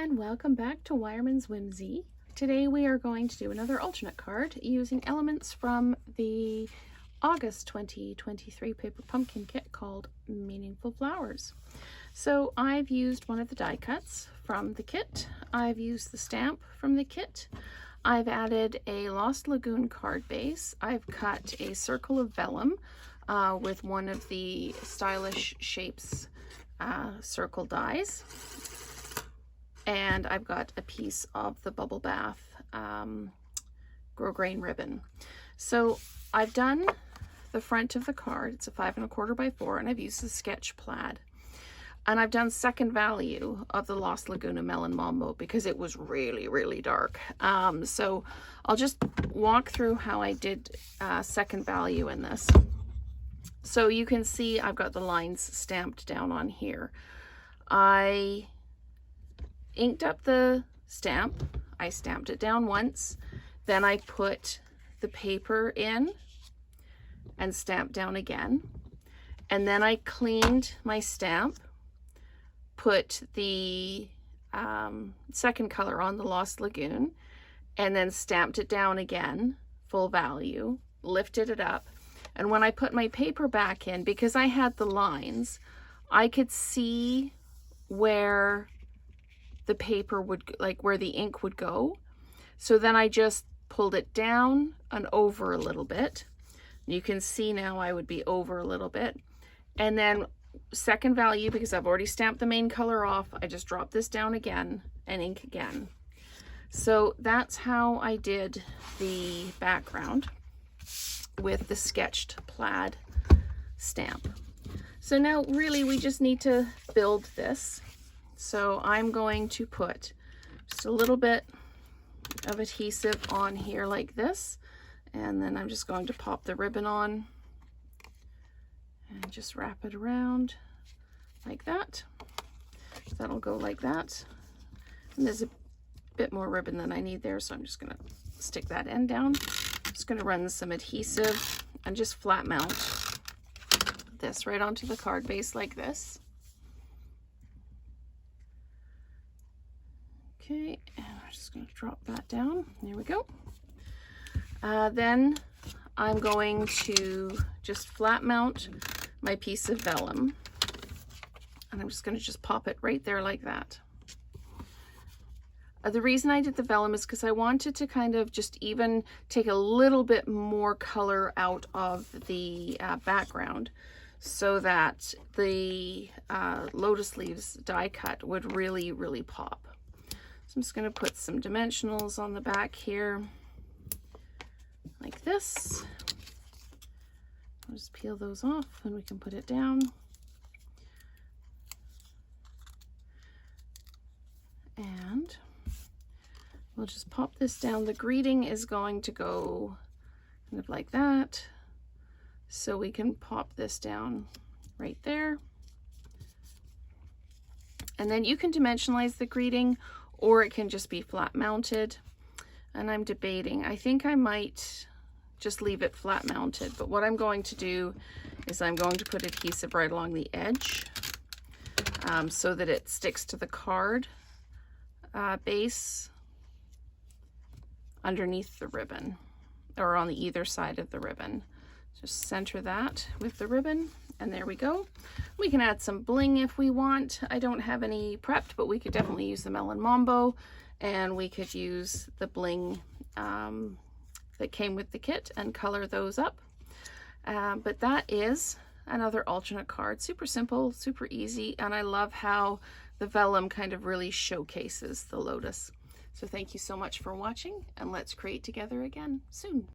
and welcome back to Wireman's Whimsy. Today we are going to do another alternate card using elements from the August 2023 paper pumpkin kit called Meaningful Flowers. So I've used one of the die cuts from the kit. I've used the stamp from the kit. I've added a Lost Lagoon card base. I've cut a circle of vellum with one of the Stylish Shapes circle dies. And I've got a piece of the Bubble Bath grosgrain ribbon. So I've done the front of the card. It's a 5 1/4 by 4, and I've used the sketch plaid. And I've done second value of the Lost Laguna Melon Mambo because it was really, really dark. So I'll just walk through how I did second value in this. So you can see I've got the lines stamped down on here. I inked up the stamp. I stamped it down once. Then I put the paper in and stamped down again. And then I cleaned my stamp, put the second color on the Lost Lagoon, and then stamped it down again, full value, lifted it up. And when I put my paper back in, because I had the lines, I could see where the paper would, like where the ink would go. So then I just pulled it down and over a little bit. You can see now I would be over a little bit. And then second value, because I've already stamped the main color off, I just drop this down again and ink again. So that's how I did the background with the sketched plaid stamp. So now really we just need to build this. So I'm going to put just a little bit of adhesive on here like this, and then I'm just going to pop the ribbon on and just wrap it around like that. So that'll go like that. And there's a bit more ribbon than I need there, so I'm just gonna stick that end down. Just gonna run some adhesive and just flat mount this right onto the card base like this. Okay, and I'm just going to drop that down. There we go. Then I'm going to just flat mount my piece of vellum, and I'm just going to just pop it right there like that. The reason I did the vellum is because I wanted to kind of just even take a little bit more color out of the background, so that the lotus leaves die cut would really, really pop. So I'm just going to put some dimensionals on the back here, like this. I'll just peel those off and we can put it down. And we'll just pop this down. The greeting is going to go kind of like that. So we can pop this down right there. And then you can dimensionalize the greeting, or it can just be flat mounted. And I'm debating. I think I might just leave it flat mounted, but what I'm going to do is I'm going to put adhesive right along the edge so that it sticks to the card base underneath the ribbon, or on the either side of the ribbon. Just center that with the ribbon, and there we go. We can add some bling if we want. I don't have any prepped, but we could definitely use the Melon Mambo, and we could use the bling that came with the kit and color those up. But that is another alternate card. Super simple, super easy, and I love how the vellum kind of really showcases the lotus. So thank you so much for watching, and let's create together again soon.